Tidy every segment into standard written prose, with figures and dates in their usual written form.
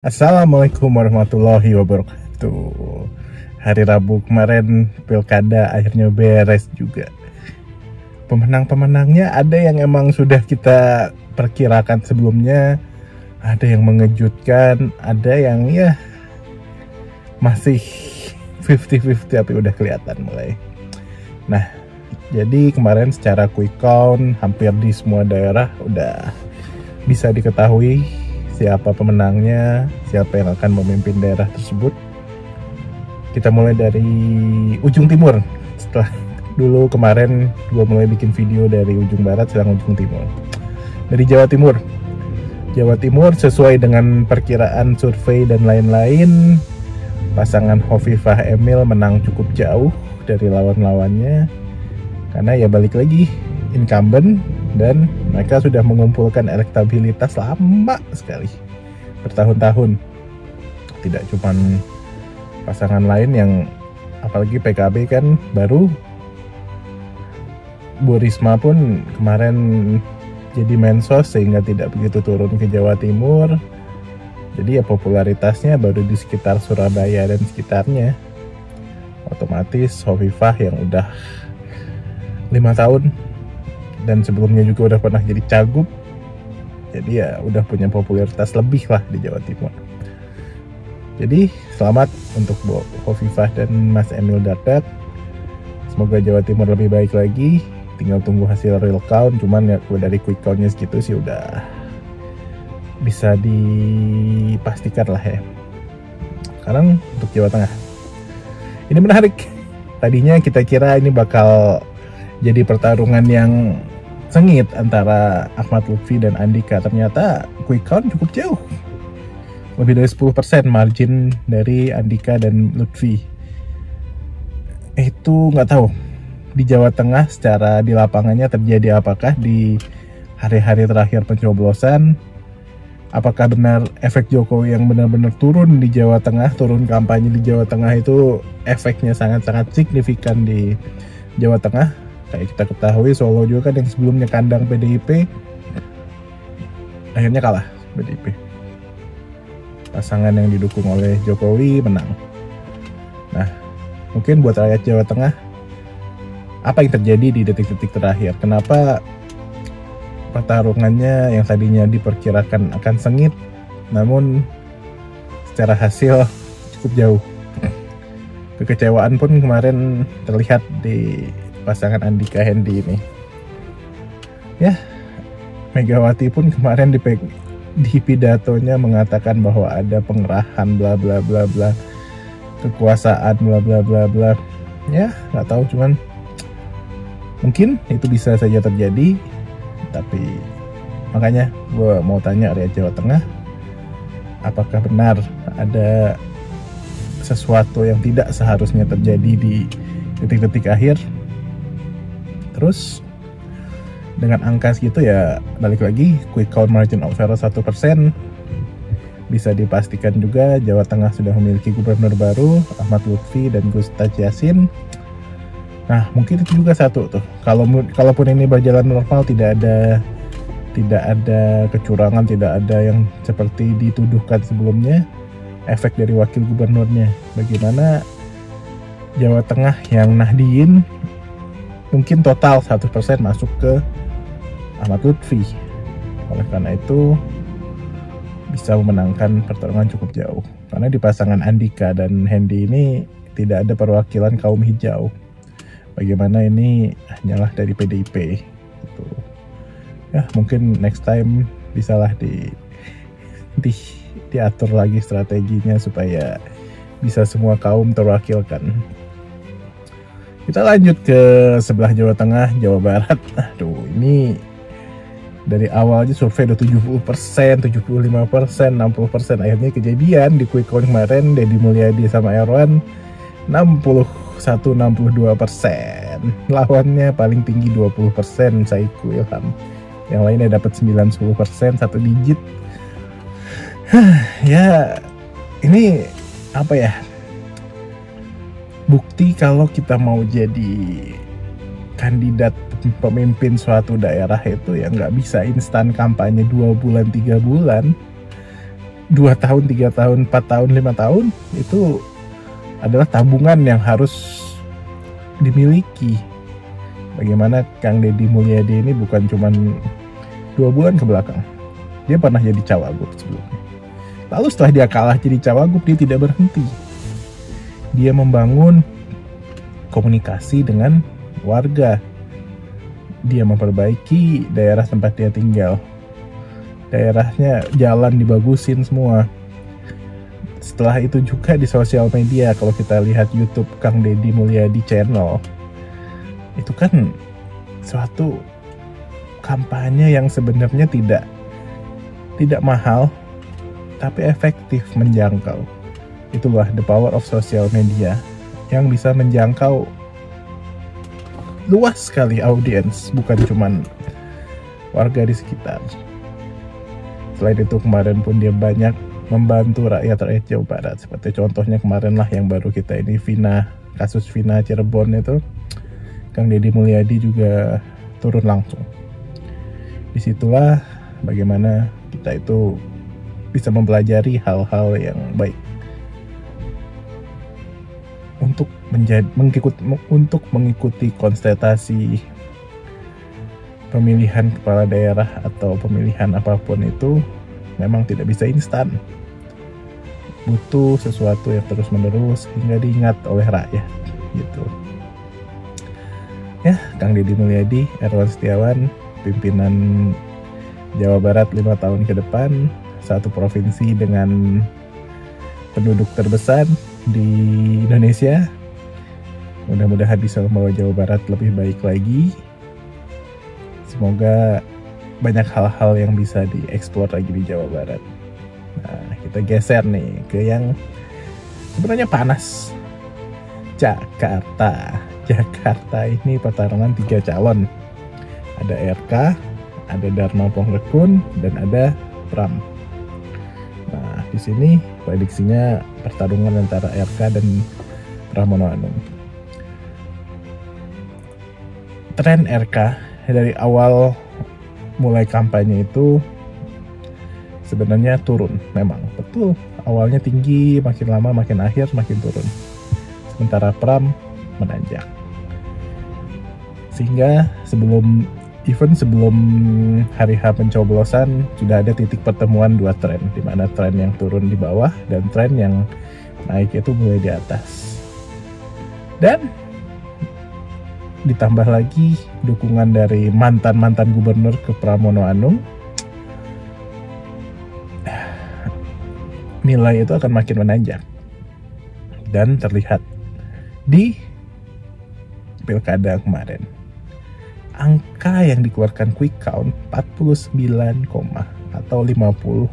Assalamualaikum warahmatullahi wabarakatuh. Hari Rabu kemarin pilkada akhirnya beres juga. Pemenang-pemenangnya ada yang emang sudah kita perkirakan sebelumnya, ada yang mengejutkan, ada yang ya masih 50-50 tapi udah kelihatan mulai. Nah, jadi kemarin secara quick count hampir di semua daerah udah bisa diketahui siapa pemenangnya, siapa yang akan memimpin daerah tersebut. Kita mulai dari ujung timur. Setelah dulu kemarin gue mulai bikin video dari ujung barat, sekarang ujung timur. Dari Jawa Timur. Jawa Timur sesuai dengan perkiraan survei dan lain-lain, pasangan Hovifah Emil menang cukup jauh dari lawan-lawannya. Karena ya balik lagi, incumbent, dan mereka sudah mengumpulkan elektabilitas lama sekali, bertahun-tahun. Tidak cuma pasangan lain yang, apalagi PKB kan baru, Bu Risma pun kemarin jadi mensos sehingga tidak begitu turun ke Jawa Timur. Jadi ya popularitasnya baru di sekitar Surabaya dan sekitarnya. Otomatis Hovifah yang udah 5 tahun dan sebelumnya juga udah pernah jadi cagup, jadi ya udah punya popularitas lebih lah di Jawa Timur. Jadi selamat untuk Bu Hovifah dan Mas Emil Dardak. Semoga Jawa Timur lebih baik lagi. Tinggal tunggu hasil real count. Cuman ya dari quick countnya segitu sih udah bisa dipastikan lah ya. Sekarang untuk Jawa Tengah, ini menarik. Tadinya kita kira ini bakal jadi pertarungan yang sengit antara Ahmad Lutfi dan Andika. Ternyata quick count cukup jauh, lebih dari 10% margin dari Andika dan Lutfi. Itu nggak tahu di Jawa Tengah secara di lapangannya terjadi apakah di hari-hari terakhir pencoblosan. Apakah benar efek Jokowi yang benar-benar turun di Jawa Tengah, turun kampanye di Jawa Tengah itu efeknya sangat-sangat signifikan di Jawa Tengah. Kayak kita ketahui Solo juga kan yang sebelumnya kandang PDIP, akhirnya kalah PDIP. Pasangan yang didukung oleh Jokowi menang. Nah, mungkin buat rakyat Jawa Tengah, apa yang terjadi di detik-detik terakhir? Kenapa pertarungannya yang tadinya diperkirakan akan sengit, namun secara hasil cukup jauh? Kekecewaan pun kemarin terlihat di pasangan Andika Hendi ini. Ya, Megawati pun kemarin di pidatonya mengatakan bahwa ada pengerahan bla bla bla bla, kekuasaan bla bla bla bla. Ya, nggak tahu, cuman mungkin itu bisa saja terjadi. Tapi makanya gue mau tanya rakyat Jawa Tengah, apakah benar ada sesuatu yang tidak seharusnya terjadi di detik-detik akhir? Terus dengan angka segitu ya balik lagi, quick count margin of error 1%. Bisa dipastikan juga Jawa Tengah sudah memiliki gubernur baru, Ahmad Lutfi dan Gus Yassin. Nah, mungkin itu juga satu tuh. Kalaupun ini berjalan normal, tidak ada kecurangan, tidak ada yang seperti dituduhkan sebelumnya, efek dari wakil gubernurnya. Bagaimana Jawa Tengah yang Nahdien mungkin total 1% masuk ke Ahmad Lutfi. Oleh karena itu bisa memenangkan pertarungan cukup jauh. Karena di pasangan Andika dan Hendi ini tidak ada perwakilan kaum hijau. Bagaimana ini hanyalah dari PDIP gitu. Ya mungkin next time bisalah diatur lagi strateginya supaya bisa semua kaum terwakilkan. Kita lanjut ke sebelah Jawa Tengah, Jawa Barat. Aduh, ini dari awal aja survei udah 70%, 75%, 60%. Akhirnya kejadian di quick count kemarin, Deddy Mulyadi sama Erwan 61-62%. Lawannya paling tinggi 20%, Saiku Ilham. Yang lainnya dapat 9-10%, satu digit. Ya, ini apa ya? Bukti kalau kita mau jadi kandidat pemimpin suatu daerah itu ya nggak bisa instan kampanye 2 bulan 3 bulan. 2 tahun, 3 tahun, 4 tahun, 5 tahun itu adalah tabungan yang harus dimiliki. Bagaimana Kang Deddy Mulyadi ini bukan cuman 2 bulan ke belakang, dia pernah jadi cawagup sebelumnya. Lalu setelah dia kalah jadi cawagup, dia tidak berhenti. Dia membangun komunikasi dengan warga. Dia memperbaiki daerah tempat dia tinggal. Daerahnya jalan dibagusin semua. Setelah itu juga di sosial media, kalau kita lihat YouTube Kang Deddy Mulyadi Channel, itu kan suatu kampanye yang sebenarnya tidak mahal, tapi efektif menjangkau. Itulah the power of social media yang bisa menjangkau luas sekali audiens, bukan cuman warga di sekitar. Selain itu kemarin pun dia banyak membantu rakyat Jawa Barat. Seperti contohnya kemarin lah yang baru kita ini kasus Vina Cirebon itu, Kang Deddy Mulyadi juga turun langsung. Disitulah bagaimana kita itu bisa mempelajari hal-hal yang baik untuk mengikuti konsultasi pemilihan kepala daerah atau pemilihan apapun itu memang tidak bisa instan. Butuh sesuatu yang terus-menerus hingga diingat oleh rakyat gitu. Ya, Kang Deddy Mulyadi, Erwan Setiawan, pimpinan Jawa Barat 5 tahun ke depan, satu provinsi dengan penduduk terbesar di Indonesia. Mudah-mudahan bisa membawa Jawa Barat lebih baik lagi. Semoga banyak hal-hal yang bisa dieksplor lagi di Jawa Barat. Nah, kita geser nih ke yang sebenarnya panas. Jakarta ini pertarungan 3 calon. Ada RK, ada Dharma Pongrekun, dan ada Pram. Nah, di sini prediksinya pertarungan antara RK dan Pramono Anung. Tren RK dari awal mulai kampanye itu sebenarnya turun, memang betul. Awalnya tinggi, makin lama makin akhir makin turun. Sementara Pram menanjak. Sehingga sebelum hari H pencoblosan sudah ada titik pertemuan 2 tren, di mana tren yang turun di bawah dan tren yang naik itu mulai di atas. Dan ditambah lagi dukungan dari mantan gubernur ke Pramono Anung, nilai itu akan makin menanjak. Dan terlihat di pilkada kemarin, angka yang dikeluarkan quick count 49, atau 50,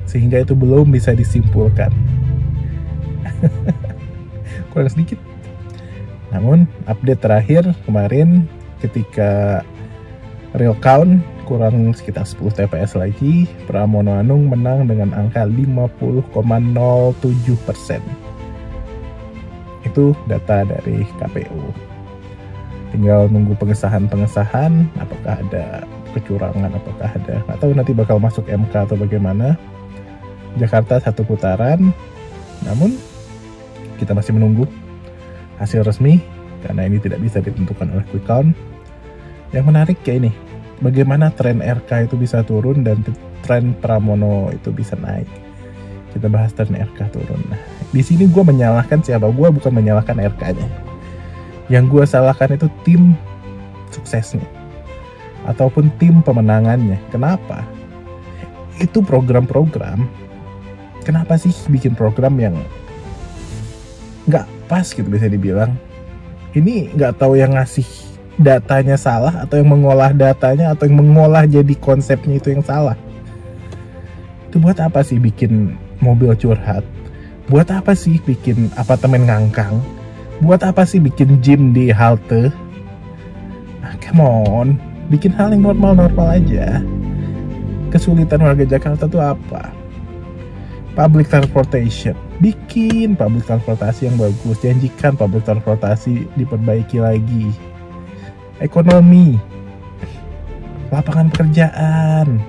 sehingga itu belum bisa disimpulkan. Kurang sedikit. Namun update terakhir kemarin ketika real count kurang sekitar 10 TPS lagi, Pramono Anung menang dengan angka 50,07%. Itu data dari KPU. Tinggal nunggu pengesahan, apakah ada kecurangan, apakah ada, atau nanti bakal masuk MK atau bagaimana. Jakarta 1 putaran, namun kita masih menunggu hasil resmi karena ini tidak bisa ditentukan oleh quick count. Yang menarik kayak ini, bagaimana tren RK itu bisa turun dan tren Pramono itu bisa naik. Kita bahas tren RK turun. Nah, di sini gue menyalahkan siapa? Gue bukan menyalahkan RK-nya. Yang gue salahkan itu tim suksesnya ataupun tim pemenangannya. Kenapa? Itu program-program. Kenapa sih bikin program yang nggak pas gitu bisa dibilang? Ini nggak tahu yang ngasih datanya salah atau yang mengolah datanya atau yang mengolah jadi konsepnya itu yang salah. Itu buat apa sih bikin mobil curhat? Buat apa sih bikin apartemen ngangkang? Buat apa sih bikin gym di halte? Come on, bikin hal yang normal-normal aja. Kesulitan warga Jakarta tuh apa? Public transportation, bikin public transportasi yang bagus, janjikan public transportasi diperbaiki lagi. Ekonomi, lapangan pekerjaan,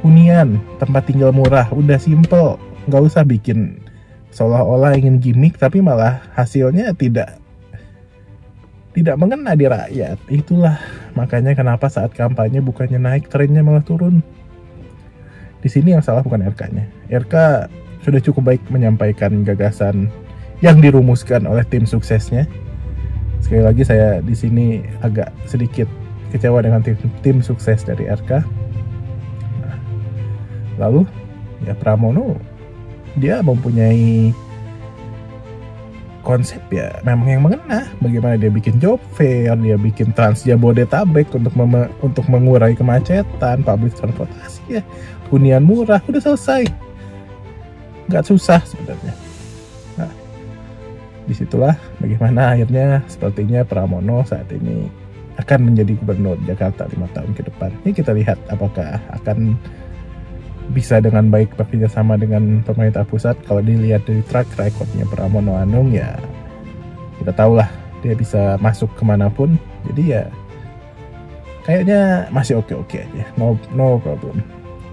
hunian, tempat tinggal murah, udah simple, nggak usah bikin seolah-olah ingin gimmick tapi malah hasilnya tidak mengena di rakyat. Itulah makanya kenapa saat kampanye bukannya naik, trennya malah turun. Di sini yang salah bukan RK-nya. RK sudah cukup baik menyampaikan gagasan yang dirumuskan oleh tim suksesnya. Sekali lagi saya di sini agak sedikit kecewa dengan tim sukses dari RK. Nah, lalu ya Pramono, dia mempunyai konsep ya memang yang mengena. Bagaimana dia bikin job fair, dia bikin Trans Jabodetabek untuk mengurai kemacetan, public transportasi ya, hunian murah, udah selesai. Nggak susah sebenarnya. Nah, disitulah bagaimana akhirnya sepertinya Pramono saat ini akan menjadi gubernur Jakarta 5 tahun ke depan. Ini kita lihat apakah akan bisa dengan baik bekerja sama dengan pemerintah pusat. Kalau dilihat dari track recordnya Pramono Anung ya kita tahulah dia bisa masuk kemanapun. Jadi ya kayaknya masih oke-oke aja, no problem.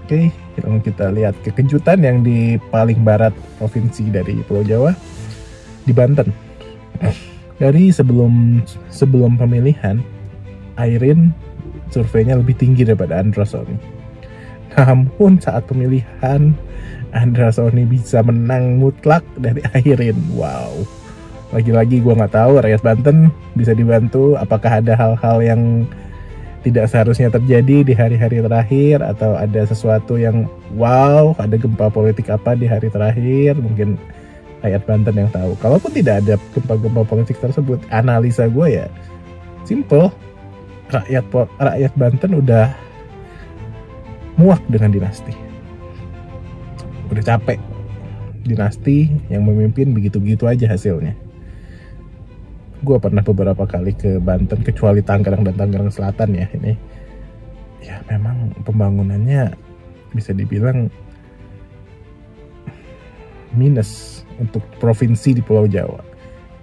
Oke, kita lihat kejutan yang di paling barat provinsi dari Pulau Jawa, di Banten. Dari sebelum pemilihan, Airin surveinya lebih tinggi daripada Andra Soni. Namun saat pemilihan, Andra Soni bisa menang mutlak dari Airin. Wow. Lagi-lagi gue nggak tahu rakyat Banten bisa dibantu. Apakah ada hal-hal yang tidak seharusnya terjadi di hari-hari terakhir, atau ada sesuatu yang wow, ada gempa politik apa di hari terakhir, mungkin rakyat Banten yang tahu. Kalaupun tidak ada gempa-gempa politik tersebut, analisa gue ya simple, rakyat Banten udah muak dengan dinasti, udah capek dinasti yang memimpin begitu-begitu aja hasilnya. Gue pernah beberapa kali ke Banten, kecuali Tangerang dan Tangerang Selatan ya. Ini ya memang pembangunannya bisa dibilang minus untuk provinsi di Pulau Jawa.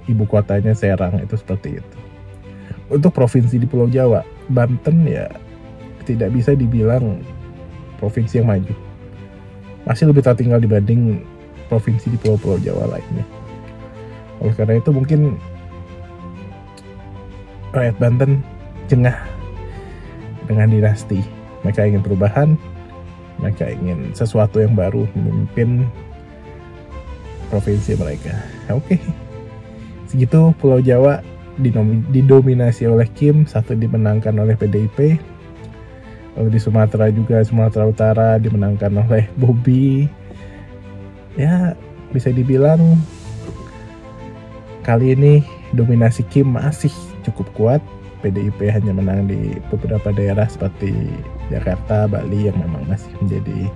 Ibu kotanya Serang itu seperti itu. Untuk provinsi di Pulau Jawa, Banten ya tidak bisa dibilang provinsi yang maju. Masih lebih tertinggal dibanding provinsi di pulau-pulau Jawa lainnya. Oleh karena itu mungkin rakyat Banten jengah dengan dinasti. Mereka ingin perubahan, mereka ingin sesuatu yang baru memimpin provinsi mereka. Oke. Segitu Pulau Jawa didominasi oleh Kim, satu dimenangkan oleh PDIP. Lalu di Sumatera juga, Sumatera Utara dimenangkan oleh Bobi. Ya, bisa dibilang kali ini dominasi Kim masih cukup kuat. PDIP hanya menang di beberapa daerah seperti Jakarta, Bali yang memang masih menjadi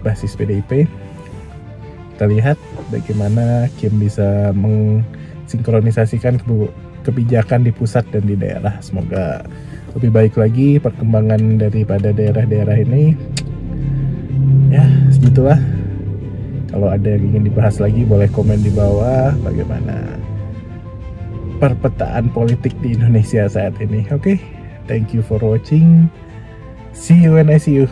basis PDIP. Kita lihat bagaimana Kim bisa mengsinkronisasikan kebijakan di pusat dan di daerah. Semoga lebih baik lagi perkembangan daripada daerah-daerah ini. Ya, segitulah. Kalau ada yang ingin dibahas lagi boleh komen di bawah bagaimana perpetaan politik di Indonesia saat ini. Oke, thank you for watching. See you when I see you.